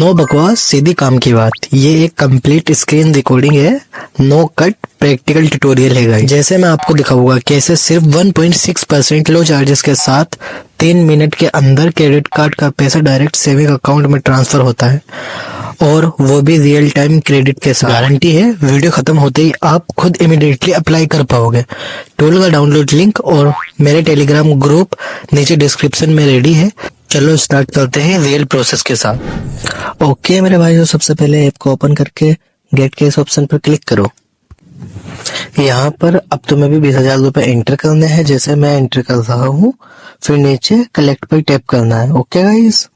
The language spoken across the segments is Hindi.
नो बकवास, सीधी काम की बात। ये एक कंप्लीट स्क्रीन रिकॉर्डिंग है, नो कट प्रैक्टिकल ट्यूटोरियल है गाइस। जैसे मैं आपको दिखाऊंगा कैसे सिर्फ 1.6% लो चार्जेस के साथ 3 मिनट के अंदर क्रेडिट कार्ड का पैसा डायरेक्ट सेविंग अकाउंट में ट्रांसफर होता है, और वो भी रियल टाइम क्रेडिट के साथ। गारंटी है वीडियो खत्म होते ही आप खुद इमीडिएटली अप्लाई कर पाओगे। टूल का डाउनलोड लिंक और मेरे टेलीग्राम ग्रुप नीचे डिस्क्रिप्शन में रेडी है। चलो स्टार्ट करते हैं रियल प्रोसेस के साथ। ओके मेरे भाइयों, सबसे पहले ऐप को ओपन करके गेट के इस ऑप्शन पर क्लिक करो। यहाँ पर अब तुम्हें भी 20,000 रुपए एंटर करने हैं, जैसे मैं एंटर कर रहा हूँ। फिर नीचे कलेक्ट पर टैप करना है। ओके गाइस,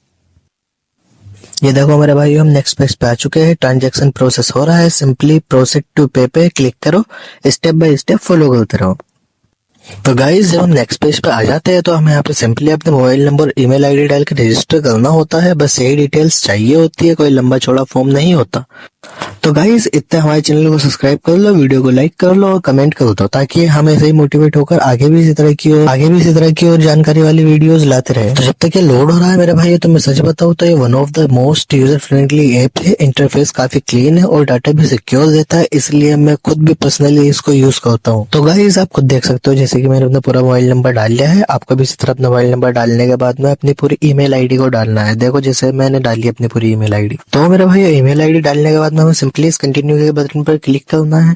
ये देखो मेरे भाई, हम नेक्स्ट पेज पे आ चुके हैं। ट्रांजैक्शन प्रोसेस हो रहा है, सिंपली प्रोसीड टू पे पे क्लिक करो, स्टेप बाय स्टेप फॉलो करते रहो। तो गाइस, जब हम नेक्स्ट पेज पे आ जाते हैं तो हमें यहाँ पे सिंपली अपने मोबाइल नंबर ईमेल आईडी डाल के रजिस्टर करना होता है। बस यही डिटेल्स चाहिए होती है, कोई लंबा चौड़ा फॉर्म नहीं होता। तो गाइस, इतना हमारे चैनल को सब्सक्राइब कर लो, वीडियो को लाइक कर लो और कमेंट कर दो, ताकि हम ऐसे ही मोटिवेट होकर आगे भी इसी तरह की और जानकारी वाली वीडियोस लाते रहे। तो जब तक ये लोड हो रहा है मेरे भाई, तो मैं सच बताऊं तो ये one of the most user friendly app है। इंटरफेस काफी क्लीन है और डाटा भी सिक्योर देता है, इसलिए मैं खुद भी पर्सनली इसको यूज करता हूँ। तो गाइस, आप खुद देख सकते हो, जैसे कि मैंने अपना पूरा मोबाइल नंबर डाल लिया है। आपको भी इसी तरह अपना मोबाइल नंबर डालने के बाद में अपनी पूरी ईमेल आईडी को डालना है। देखो, जैसे मैंने डाली अपनी पूरी ईमेल आईडी। तो मेरे भाई, ईमेल आईडी डालने के बाद में हमें सिंपली इस कंटिन्यू के बटन पर क्लिक करना है।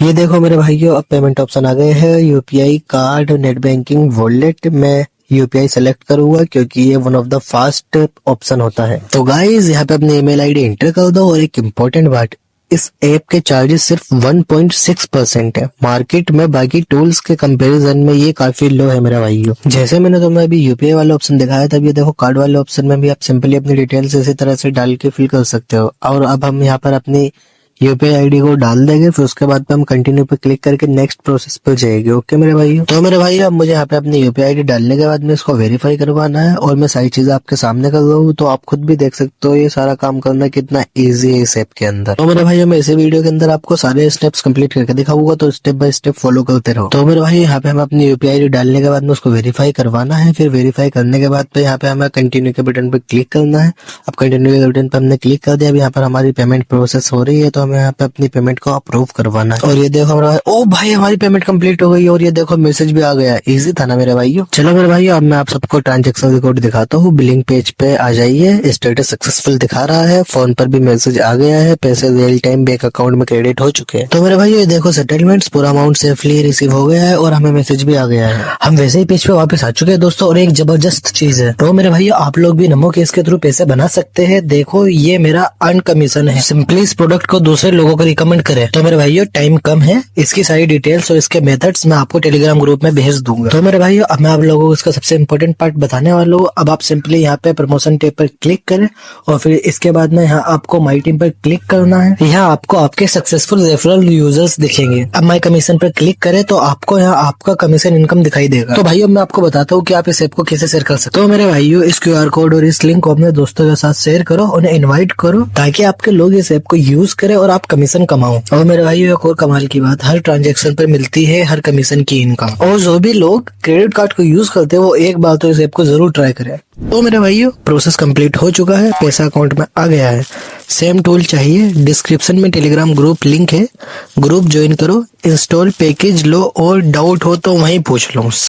ये देखो मेरे भाइयों, अब पेमेंट ऑप्शन आ गए हैं, UPI, card, net banking, wallet. मैं यूपीआई सेलेक्ट करूंगा क्योंकि ये one of the fast option होता है। तो गाइस, यहाँ पे अपनी ईमेल आईडी एंटर कर दो। और एक इम्पोर्टेंट बात, इस ऐप के चार्जेस सिर्फ 1.6% है। मार्केट में बाकी टूल्स के कंपैरिजन में ये काफी लो है मेरा भाइयों। जैसे मैंने तुम्हें अभी यूपीआई वाला ऑप्शन दिखाया था, ये देखो कार्ड वाले ऑप्शन में भी आप सिंपली अपनी डिटेल्स इसी तरह से डाल के फिल कर सकते हो। और अब हम यहाँ पर अपनी यूपीआई आईडी को डाल देंगे, फिर उसके बाद पे हम कंटिन्यू पे क्लिक करके नेक्स्ट प्रोसेस पर जाएंगे। ओके मेरे भाइयों, तो मेरे भाई, अब मुझे यहाँ पे अपनी यूपीआई आईडी डालने के बाद में इसको वेरीफाई करवाना है, और मैं सारी चीजें आपके सामने कर रहा हूँ। तो आप खुद भी देख सकते हो ये सारा काम करना कितना इजी है इस ऐप के अंदर। तो मेरे भाई, मैं इसी वीडियो के अंदर आपको सारे स्टेप्स कंप्लीट करके दिखाऊंगा, तो स्टेप बाय स्टेप फॉलो करते रहो। तो मेरे भाई, यहाँ पे हम अपनी यूपीआई आईडी डालने के बाद में उसको वेरीफाई करवाना है। फिर वेरीफाई करने के बाद यहाँ पे हमें कंटिन्यू के बटन पे क्लिक करना है। अब कंटिन्यू के बटन पे हमने क्लिक कर दिया। अब यहाँ पर हमारी पेमेंट प्रोसेस हो रही है, तो हमें यहाँ पे अपनी पेमेंट को अप्रूव करवाना है। और ये देखो मेरे भाई, ओ भाई, हमारी पेमेंट कंप्लीट हो गई, और ये देखो मैसेज भी आ गया। इजी था ना मेरे भाइयों। चलो मेरे भाइयों, अब मैं आप सबको ट्रांजैक्शन रिकॉर्ड दिखाता हूँ। बिलिंग पेज पे आ जाइए, स्टेटस सक्सेसफुल दिखा रहा है, फोन पर भी मैसेज आ गया है, पैसे रियल टाइम बैंक अकाउंट में क्रेडिट हो चुके हैं। तो मेरे भाइयों, ये देखो सेटलमेंट्स, पूरा अमाउंट सेफली रिसीव हो गया है, और हमें मैसेज भी आ गया है। हम वैसे ही पेज पे वापस आ चुके हैं दोस्तों। और एक जबरदस्त चीज है, तो मेरे भाइयों, आप लोग भी नमो केस के थ्रू पैसे बना सकते हैं। देखो, ये मेरा अर्न कमीशन है। सिंपली इस प्रोडक्ट को दूसरे लोगों को रिकमेंड करें। तो मेरे भाइयों, टाइम कम है, इसकी सारी डिटेल्स और इसके मेथड्स मैं आपको टेलीग्राम ग्रुप में भेज दूंगा। तो मेरे भाइयों, अब मैं आप लोगों को इसका सबसे इंपॉर्टेंट पार्ट बताने वाला हूँ। अब आप सिंपली यहाँ पे प्रमोशन टैब पर क्लिक करें, और फिर इसके बाद में यहाँ आपको माई टीम पर क्लिक करना है। यहाँ आपको आपके सक्सेसफुल रेफरल यूजर्स दिखेंगे। अब माई कमीशन पर क्लिक करें तो आपको यहाँ आपका कमीशन इनकम दिखाई देगा। तो भाइयों, मैं आपको बताता हूँ कि आप इस ऐप को कैसे शेयर कर सकते हो। तो मेरे भाइयों, इस क्यूआर कोड और इस लिंक को अपने दोस्तों के साथ शेयर करो, उन्हें इन्वाइट करो, ताकि आपके लोग इस ऐप को यूज करें और आप कमीशन कमाओ। और मेरे भाइयों, एक और कमाल की बात, हर ट्रांजैक्शन पर मिलती है हर कमीशन की इनकम। और जो भी लोग क्रेडिट कार्ड को यूज करते हैं, वो एक बार तो इस ऐप को जरूर ट्राई करें। तो मेरे भाइयों, प्रोसेस कंप्लीट हो चुका है, पैसा अकाउंट में आ गया है। सेम टूल चाहिए, डिस्क्रिप्शन में टेलीग्राम ग्रुप लिंक है, ग्रुप ज्वाइन करो, इंस्टॉल पैकेज लो, और डाउट हो तो वहीं पूछ लो।